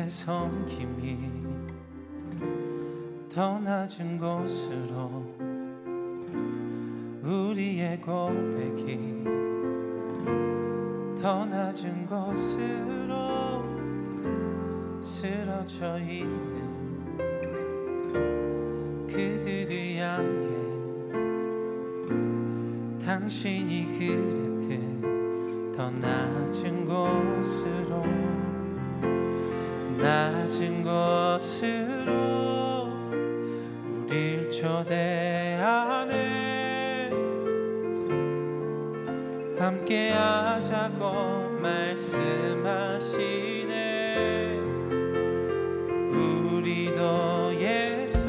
우리의 섬김이 더 낮은 곳으로, 우리의 고백이 더 낮은 곳으로 쓰러져 있는 그들을 향해 당신이 그랬듯 더 낮은 곳으로, 낮은 곳으로 우릴 초대하네. 함께 하자고 말씀하시네. 우리도 예수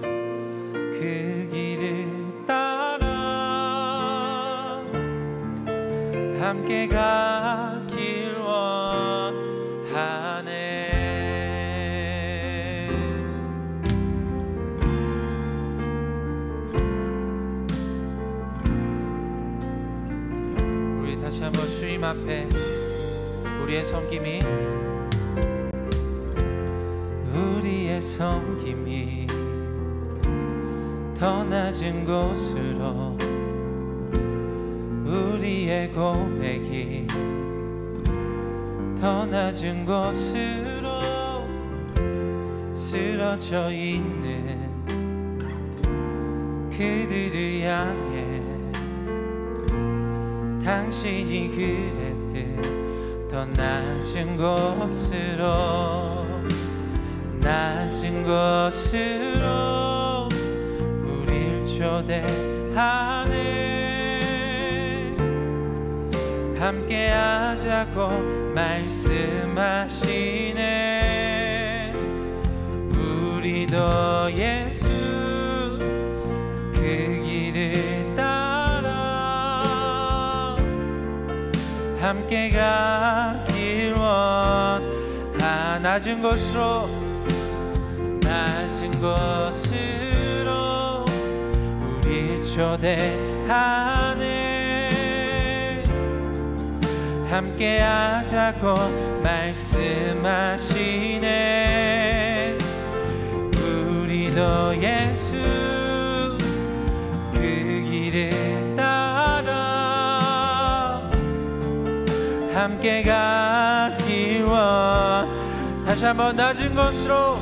그 길을 따라 함께 가길 원하네. 우리 다시 한번 주님 앞에 우리의 섬김이, 우리의 섬김이 더 낮은 곳으로, 우리의 고백이 더 낮은 곳으로 쓰러져 있는 그들을 향해 당신이 그랬듯 더 낮은 곳으로, 낮은 곳으로 우릴 초대하네. 함께 하자고 말씀하시네. 우리도 예수 그 길을 따라 함께 가길 원하. 낮은 곳으로, 낮은 곳으로 우리 초대하네. 함께 하자고 말씀하시네. 우리도 예수 그 길을 따라 함께 가길 원. 다시 한번 낮은 곳으로,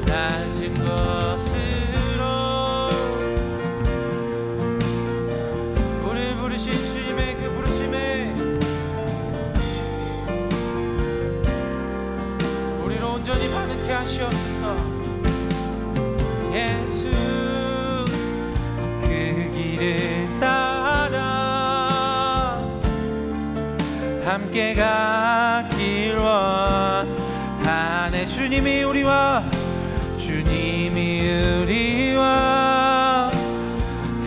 낮은 곳으로 우리 부르신 주님의 그 부르심에 우리를 온전히 받게 하시옵소서. 예수 그 길을 따라 함께 가길 원하네. 주님이 우리와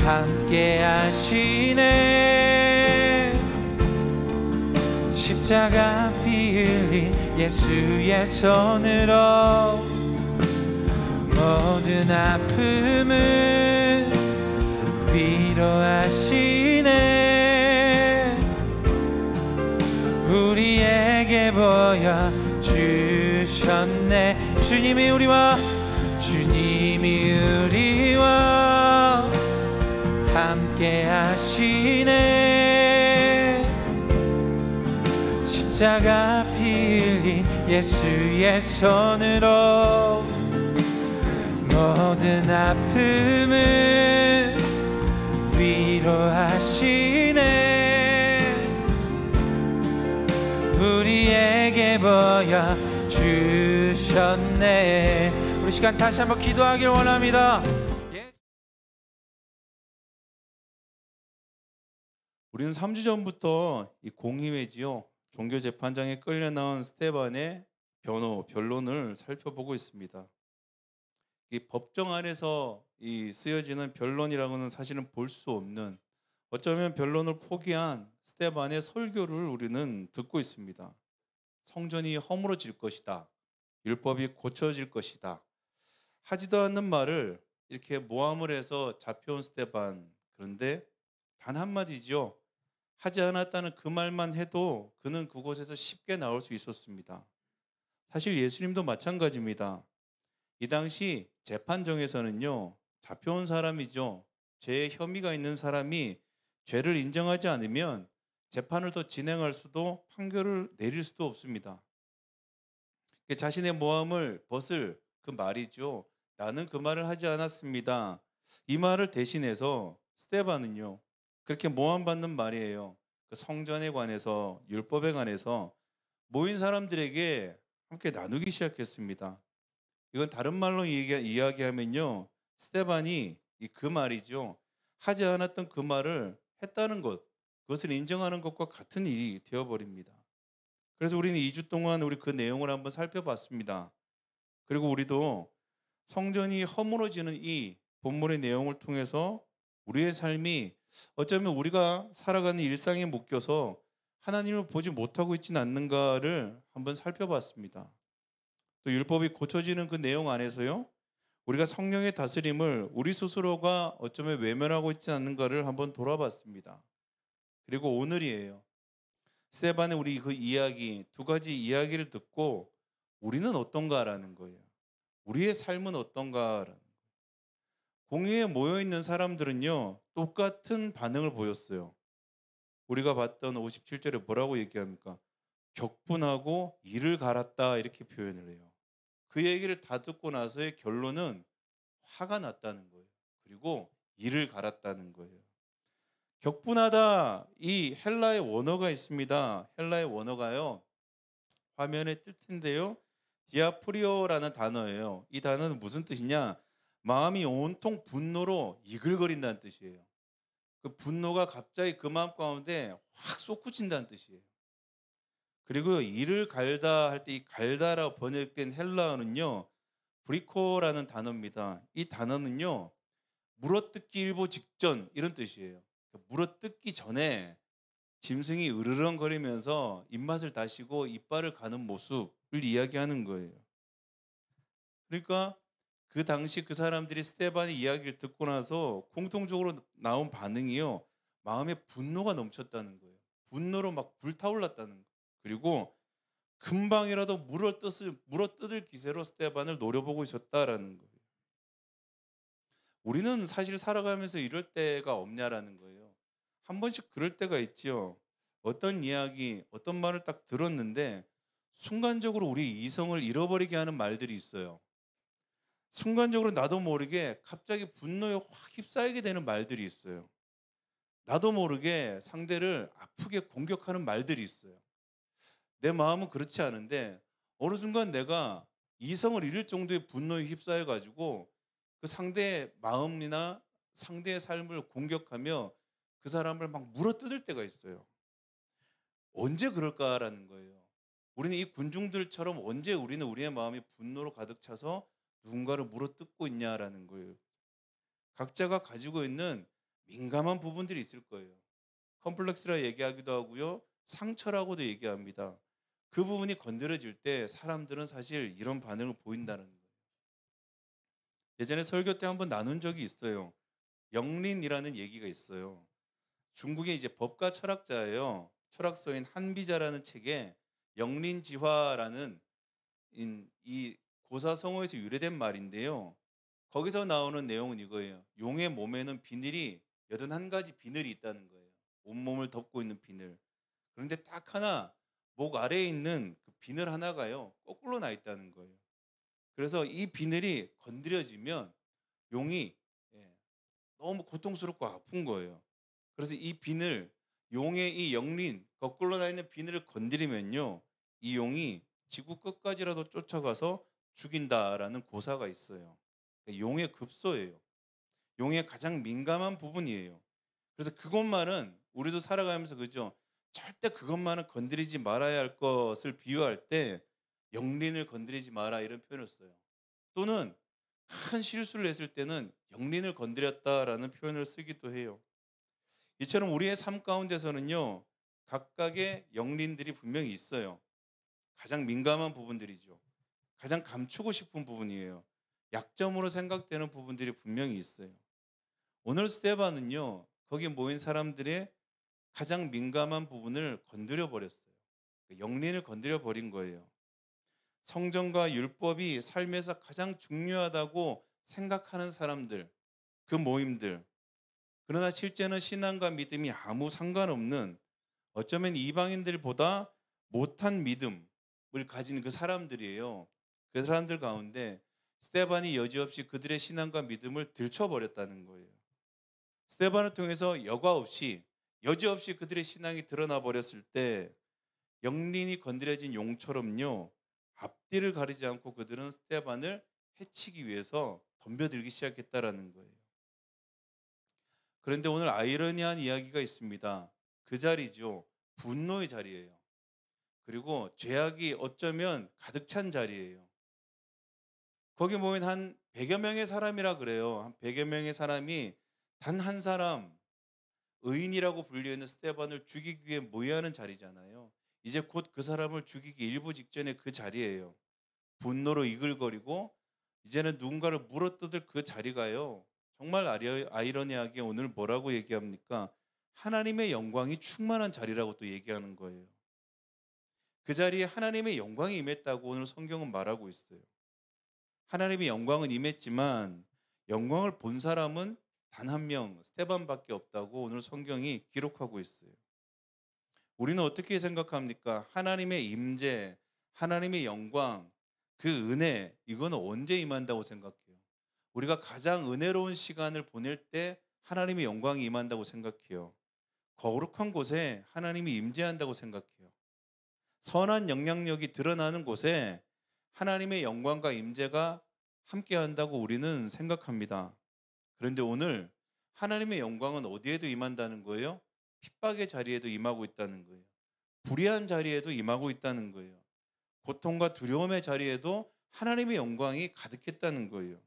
함께 하시네. 십자가 피 흘린 예수의 손으로 모든 아픔을 위로하시네. 우리에게 보여주셨네. 주님이 우리와 함께 하시네. 십자가 피 흘린 예수의 손으로 모든 아픔을 위로하시네. 우리에게 보여주셨네. 우리 시간 다시 한번 기도하길 원합니다. 우리는 3주 전부터 이 공의회지요, 종교재판장에 끌려 나온 스데반의 변론을 살펴보고 있습니다. 이 법정 안에서 쓰여지는 변론이라고는 사실은 볼 수 없는, 어쩌면 변론을 포기한 스데반의 설교를 우리는 듣고 있습니다. 성전이 허물어질 것이다, 율법이 고쳐질 것이다, 하지도 않는 말을 이렇게 모함을 해서 잡혀온 스데반. 그런데 단 한마디죠. 하지 않았다는 그 말만 해도 그는 그곳에서 쉽게 나올 수 있었습니다. 사실 예수님도 마찬가지입니다. 이 당시 재판정에서는요, 잡혀온 사람이죠. 죄에 혐의가 있는 사람이 죄를 인정하지 않으면 재판을 더 진행할 수도 판결을 내릴 수도 없습니다. 자신의 모함을 벗을 그 말이죠. 나는 그 말을 하지 않았습니다. 이 말을 대신해서 스데반은요, 그렇게 모함받는 말이에요. 그 성전에 관해서, 율법에 관해서 모인 사람들에게 함께 나누기 시작했습니다. 이건 다른 말로 이야기하면요, 스데반이 그 말이죠, 하지 않았던 그 말을 했다는 것, 그것을 인정하는 것과 같은 일이 되어버립니다. 그래서 우리는 2주 동안 우리 그 내용을 한번 살펴봤습니다. 그리고 우리도 성전이 허물어지는 이 본문의 내용을 통해서 우리의 삶이 어쩌면 우리가 살아가는 일상에 묶여서 하나님을 보지 못하고 있지는 않는가를 한번 살펴봤습니다. 또 율법이 고쳐지는 그 내용 안에서요, 우리가 성령의 다스림을 우리 스스로가 어쩌면 외면하고 있지 않는가를 한번 돌아봤습니다. 그리고 오늘이에요. 스데반의 우리 그 이야기, 두 가지 이야기를 듣고 우리는 어떤가라는 거예요. 우리의 삶은 어떤가라는 거예요. 공회에 모여있는 사람들은요, 똑같은 반응을 보였어요. 우리가 봤던 57절에 뭐라고 얘기합니까? 격분하고 이를 갈았다, 이렇게 표현을 해요. 그 얘기를 다 듣고 나서의 결론은 화가 났다는 거예요. 그리고 이를 갈았다는 거예요. 격분하다, 이 헬라의 원어가 있습니다. 헬라의 원어가요, 화면에 뜰 텐데요, 디아프리오라는 단어예요. 이 단어는 무슨 뜻이냐? 마음이 온통 분노로 이글거린다는 뜻이에요. 그 분노가 갑자기 그 마음 가운데 확 솟구친다는 뜻이에요. 그리고 이를 갈다 할 때 이 갈다라고 번역된 헬라어는요, 브리코라는 단어입니다. 이 단어는요, 물어뜯기 일보 직전, 이런 뜻이에요. 물어뜯기 전에 짐승이 으르렁거리면서 입맛을 다시고 이빨을 가는 모습을 이야기하는 거예요. 그러니까 그 당시 그 사람들이 스데반의 이야기를 듣고 나서 공통적으로 나온 반응이요, 마음에 분노가 넘쳤다는 거예요. 분노로 막 불타올랐다는 거예요. 그리고 금방이라도 물어뜯을 기세로 스데반을 노려보고 있었다라는 거예요. 우리는 사실 살아가면서 이럴 때가 없냐라는 거예요. 한 번씩 그럴 때가 있지요. 어떤 이야기, 어떤 말을 딱 들었는데 순간적으로 우리 이성을 잃어버리게 하는 말들이 있어요. 순간적으로 나도 모르게 갑자기 분노에 확 휩싸이게 되는 말들이 있어요. 나도 모르게 상대를 아프게 공격하는 말들이 있어요. 내 마음은 그렇지 않은데 어느 순간 내가 이성을 잃을 정도의 분노에 휩싸여 가지고 그 상대의 마음이나 상대의 삶을 공격하며 그 사람을 막 물어뜯을 때가 있어요. 언제 그럴까라는 거예요. 우리는 이 군중들처럼 언제 우리는 우리의 마음이 분노로 가득 차서 누군가를 물어뜯고 있냐라는 거예요. 각자가 가지고 있는 민감한 부분들이 있을 거예요. 컴플렉스라 얘기하기도 하고요, 상처라고도 얘기합니다. 그 부분이 건드려질 때 사람들은 사실 이런 반응을 보인다는 거예요. 예전에 설교 때 한번 나눈 적이 있어요. 영린이라는 얘기가 있어요. 중국의 이제 법과 철학자예요. 철학서인 한비자라는 책에 영린지화라는 이 고사성어에서 유래된 말인데요. 거기서 나오는 내용은 이거예요. 용의 몸에는 비늘이 81가지 비늘이 있다는 거예요. 온몸을 덮고 있는 비늘. 그런데 딱 하나 목 아래에 있는 그 비늘 하나가요, 거꾸로 나 있다는 거예요. 그래서 이 비늘이 건드려지면 용이, 예, 너무 고통스럽고 아픈 거예요. 그래서 이 비늘, 용의 이 영린 거꾸로 나 있는 비늘을 건드리면요, 이 용이 지구 끝까지라도 쫓아가서 죽인다라는 고사가 있어요. 그러니까 용의 급소예요. 용의 가장 민감한 부분이에요. 그래서 그것만은 우리도 살아가면서, 그죠, 절대 그것만은 건드리지 말아야 할 것을 비유할 때 영린을 건드리지 마라, 이런 표현을 써요. 또는 큰 실수를 했을 때는 영린을 건드렸다라는 표현을 쓰기도 해요. 이처럼 우리의 삶 가운데서는요, 각각의 영린들이 분명히 있어요. 가장 민감한 부분들이죠. 가장 감추고 싶은 부분이에요. 약점으로 생각되는 부분들이 분명히 있어요. 오늘 스데반은요, 거기 모인 사람들의 가장 민감한 부분을 건드려 버렸어요. 영린을 건드려 버린 거예요. 성전과 율법이 삶에서 가장 중요하다고 생각하는 사람들, 그 모임들. 그러나 실제는 신앙과 믿음이 아무 상관없는, 어쩌면 이방인들보다 못한 믿음을 가진 그 사람들이에요. 그 사람들 가운데 스데반이 여지없이 그들의 신앙과 믿음을 들춰버렸다는 거예요. 스데반을 통해서 여과 없이, 여지없이 그들의 신앙이 드러나 버렸을 때 영린이 건드려진 용처럼요, 앞뒤를 가리지 않고 그들은 스데반을 해치기 위해서 덤벼들기 시작했다라는 거예요. 그런데 오늘 아이러니한 이야기가 있습니다. 그 자리죠, 분노의 자리예요. 그리고 죄악이 어쩌면 가득 찬 자리예요. 거기 모인 한 100여 명의 사람이라 그래요. 한 100여 명의 사람이 단 한 사람, 의인이라고 불리는 스데반을 죽이기 위해 모여하는 자리잖아요. 이제 곧 그 사람을 죽이기 일부 직전의 그 자리예요. 분노로 이글거리고 이제는 누군가를 물어뜯을 그 자리가요, 정말 아이러니하게 오늘 뭐라고 얘기합니까? 하나님의 영광이 충만한 자리라고 또 얘기하는 거예요. 그 자리에 하나님의 영광이 임했다고 오늘 성경은 말하고 있어요. 하나님의 영광은 임했지만 영광을 본 사람은 단 한 명, 스데반밖에 없다고 오늘 성경이 기록하고 있어요. 우리는 어떻게 생각합니까? 하나님의 임재, 하나님의 영광, 그 은혜, 이건 언제 임한다고 생각해요? 우리가 가장 은혜로운 시간을 보낼 때 하나님의 영광이 임한다고 생각해요. 거룩한 곳에 하나님이 임재한다고 생각해요. 선한 영향력이 드러나는 곳에 하나님의 영광과 임재가 함께한다고 우리는 생각합니다. 그런데 오늘 하나님의 영광은 어디에도 임한다는 거예요? 핍박의 자리에도 임하고 있다는 거예요. 불의한 자리에도 임하고 있다는 거예요. 고통과 두려움의 자리에도 하나님의 영광이 가득했다는 거예요.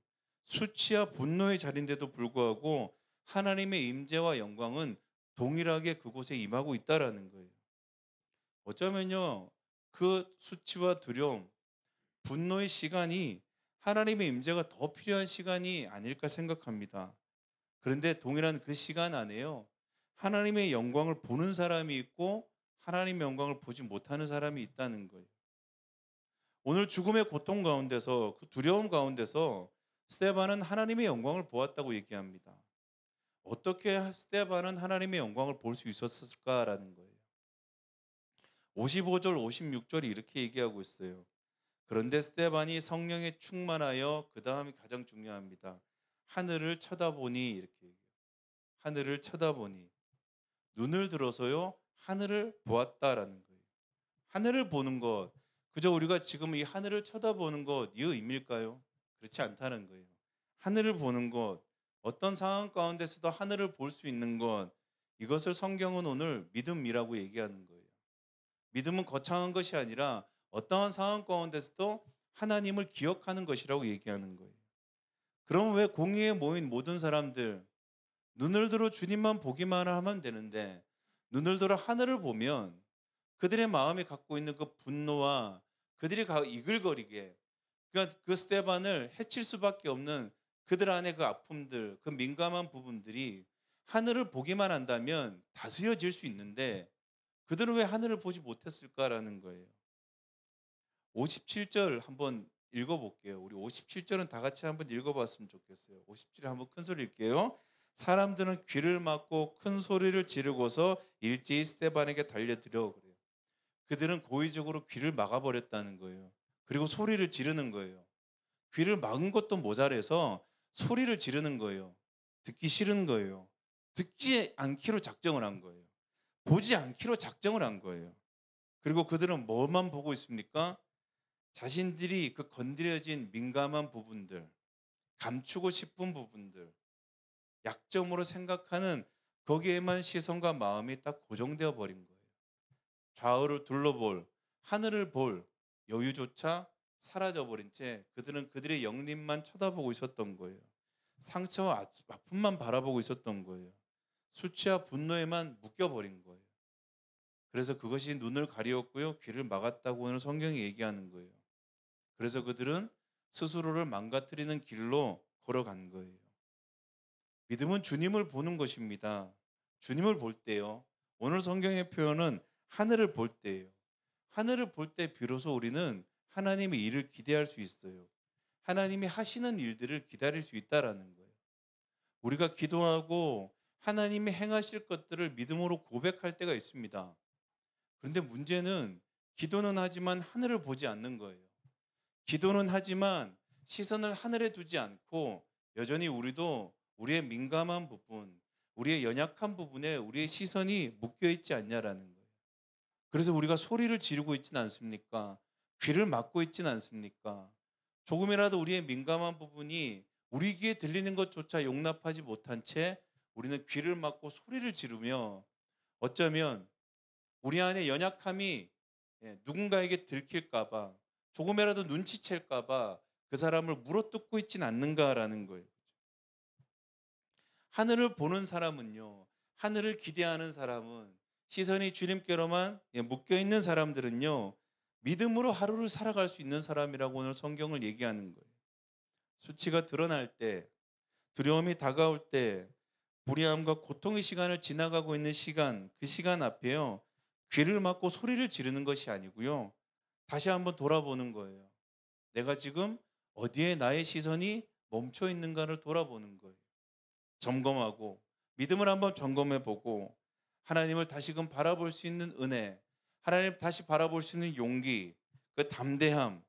수치와 분노의 자리인데도 불구하고 하나님의 임재와 영광은 동일하게 그곳에 임하고 있다라는 거예요. 어쩌면요, 그 수치와 두려움, 분노의 시간이 하나님의 임재가 더 필요한 시간이 아닐까 생각합니다. 그런데 동일한 그 시간 안에요, 하나님의 영광을 보는 사람이 있고 하나님의 영광을 보지 못하는 사람이 있다는 거예요. 오늘 죽음의 고통 가운데서, 그 두려움 가운데서 스데반은 하나님의 영광을 보았다고 얘기합니다. 어떻게 스데반은 하나님의 영광을 볼 수 있었을까라는 거예요. 55절, 56절이 이렇게 얘기하고 있어요. 그런데 스데반이 성령에 충만하여, 그 다음이 가장 중요합니다. 하늘을 쳐다보니, 이렇게 얘기해요. 하늘을 쳐다보니, 눈을 들어서요 하늘을 보았다라는 거예요. 하늘을 보는 것, 그저 우리가 지금 이 하늘을 쳐다보는 것, 이 의미일까요? 그렇지 않다는 거예요. 하늘을 보는 것, 어떤 상황 가운데서도 하늘을 볼 수 있는 것, 이것을 성경은 오늘 믿음이라고 얘기하는 거예요. 믿음은 거창한 것이 아니라 어떠한 상황 가운데서도 하나님을 기억하는 것이라고 얘기하는 거예요. 그럼 왜 공의에 모인 모든 사람들, 눈을 들어 주님만 보기만 하면 되는데, 눈을 들어 하늘을 보면 그들의 마음이 갖고 있는 그 분노와 그들이 이글거리게, 그러니까 그 스데반을 해칠 수밖에 없는 그들 안의 그 아픔들, 그 민감한 부분들이 하늘을 보기만 한다면 다스려질 수 있는데, 그들은 왜 하늘을 보지 못했을까라는 거예요. 57절 한번 읽어볼게요. 우리 57절은 다 같이 한번 읽어봤으면 좋겠어요. 57절 한번 큰 소리 읽게요. 사람들은 귀를 막고 큰 소리를 지르고서 일제히 스데반에게 달려들어, 그래요. 그들은 고의적으로 귀를 막아버렸다는 거예요. 그리고 소리를 지르는 거예요. 귀를 막은 것도 모자라서 소리를 지르는 거예요. 듣기 싫은 거예요. 듣지 않기로 작정을 한 거예요. 보지 않기로 작정을 한 거예요. 그리고 그들은 뭐만 보고 있습니까? 자신들이 그 건드려진 민감한 부분들, 감추고 싶은 부분들, 약점으로 생각하는 거기에만 시선과 마음이 딱 고정되어 버린 거예요. 좌우를 둘러볼, 하늘을 볼 여유조차 사라져버린 채 그들은 그들의 영림만 쳐다보고 있었던 거예요. 상처와 아픔만 바라보고 있었던 거예요. 수치와 분노에만 묶여버린 거예요. 그래서 그것이 눈을 가리었고요, 귀를 막았다고 오늘 성경이 얘기하는 거예요. 그래서 그들은 스스로를 망가뜨리는 길로 걸어간 거예요. 믿음은 주님을 보는 것입니다. 주님을 볼 때요, 오늘 성경의 표현은 하늘을 볼 때예요. 하늘을 볼 때 비로소 우리는 하나님의 일을 기대할 수 있어요. 하나님이 하시는 일들을 기다릴 수 있다라는 거예요. 우리가 기도하고 하나님이 행하실 것들을 믿음으로 고백할 때가 있습니다. 그런데 문제는 기도는 하지만 하늘을 보지 않는 거예요. 기도는 하지만 시선을 하늘에 두지 않고 여전히 우리도 우리의 민감한 부분, 우리의 연약한 부분에 우리의 시선이 묶여 있지 않냐라는 거예요. 그래서 우리가 소리를 지르고 있지는 않습니까? 귀를 막고 있지는 않습니까? 조금이라도 우리의 민감한 부분이 우리 귀에 들리는 것조차 용납하지 못한 채 우리는 귀를 막고 소리를 지르며 어쩌면 우리 안에 연약함이 누군가에게 들킬까 봐 조금이라도 눈치챌까 봐 그 사람을 물어뜯고 있진 않는가라는 거예요. 하늘을 보는 사람은요. 하늘을 기대하는 사람은 시선이 주님께로만 묶여 있는 사람들은요. 믿음으로 하루를 살아갈 수 있는 사람이라고 오늘 성경을 얘기하는 거예요. 수치가 드러날 때, 두려움이 다가올 때, 불의함과 고통의 시간을 지나가고 있는 시간, 그 시간 앞에요. 귀를 막고 소리를 지르는 것이 아니고요. 다시 한번 돌아보는 거예요. 내가 지금 어디에 나의 시선이 멈춰 있는가를 돌아보는 거예요. 점검하고 믿음을 한번 점검해 보고 하나님을 다시금 바라볼 수 있는 은혜, 하나님 다시 바라볼 수 있는 용기, 그 담대함,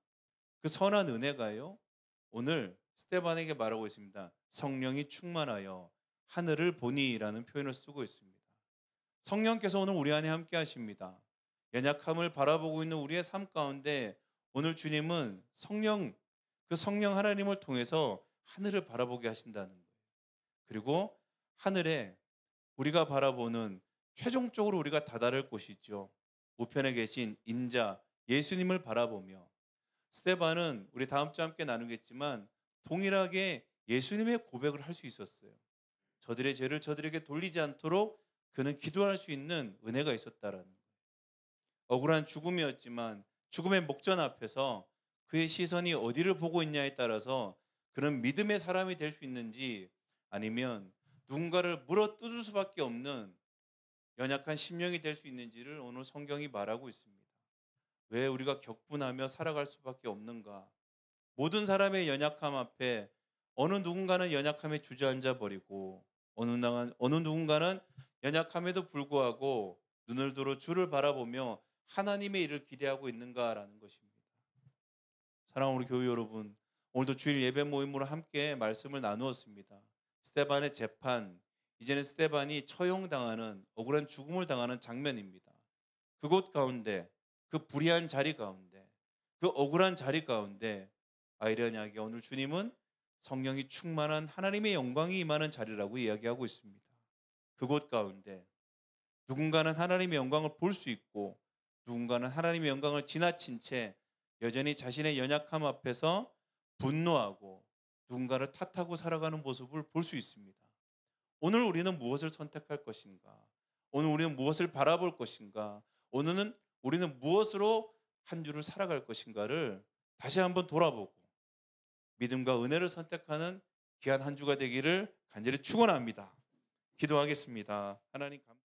그 선한 은혜가요. 오늘 스데반에게 말하고 있습니다. 성령이 충만하여 하늘을 보니라는 표현을 쓰고 있습니다. 성령께서 오늘 우리 안에 함께 하십니다. 연약함을 바라보고 있는 우리의 삶 가운데 오늘 주님은 그 성령 하나님을 통해서 하늘을 바라보게 하신다는 거예요. 그리고 하늘에 우리가 바라보는 최종적으로 우리가 다다를 곳이 있죠. 우편에 계신 인자 예수님을 바라보며 스데반은 우리 다음 주 함께 나누겠지만 동일하게 예수님의 고백을 할 수 있었어요. 저들의 죄를 저들에게 돌리지 않도록 그는 기도할 수 있는 은혜가 있었다라는 거예요. 억울한 죽음이었지만 죽음의 목전 앞에서 그의 시선이 어디를 보고 있냐에 따라서 그는 믿음의 사람이 될 수 있는지 아니면 누군가를 물어뜯을 수밖에 없는 연약한 심령이 될 수 있는지를 오늘 성경이 말하고 있습니다. 왜 우리가 격분하며 살아갈 수밖에 없는가? 모든 사람의 연약함 앞에 어느 누군가는 연약함에 주저앉아 버리고 어느 누군가는 연약함에도 불구하고 눈을 들어 주를 바라보며 하나님의 일을 기대하고 있는가라는 것입니다. 사랑하는 우리 교회 여러분, 오늘도 주일 예배 모임으로 함께 말씀을 나누었습니다. 스데반의 재판, 이제는 스데반이 처형당하는 억울한 죽음을 당하는 장면입니다. 그곳 가운데, 그 불의한 자리 가운데, 그 억울한 자리 가운데 아이러니하게 오늘 주님은 성령이 충만한 하나님의 영광이 임하는 자리라고 이야기하고 있습니다. 그곳 가운데 누군가는 하나님의 영광을 볼 수 있고 누군가는 하나님의 영광을 지나친 채 여전히 자신의 연약함 앞에서 분노하고 누군가를 탓하고 살아가는 모습을 볼 수 있습니다. 오늘 우리는 무엇을 선택할 것인가? 오늘 우리는 무엇을 바라볼 것인가? 오늘은 우리는 무엇으로 한 주를 살아갈 것인가를 다시 한번 돌아보고 믿음과 은혜를 선택하는 귀한 한 주가 되기를 간절히 축원합니다. 기도하겠습니다. 하나님 감사합니다.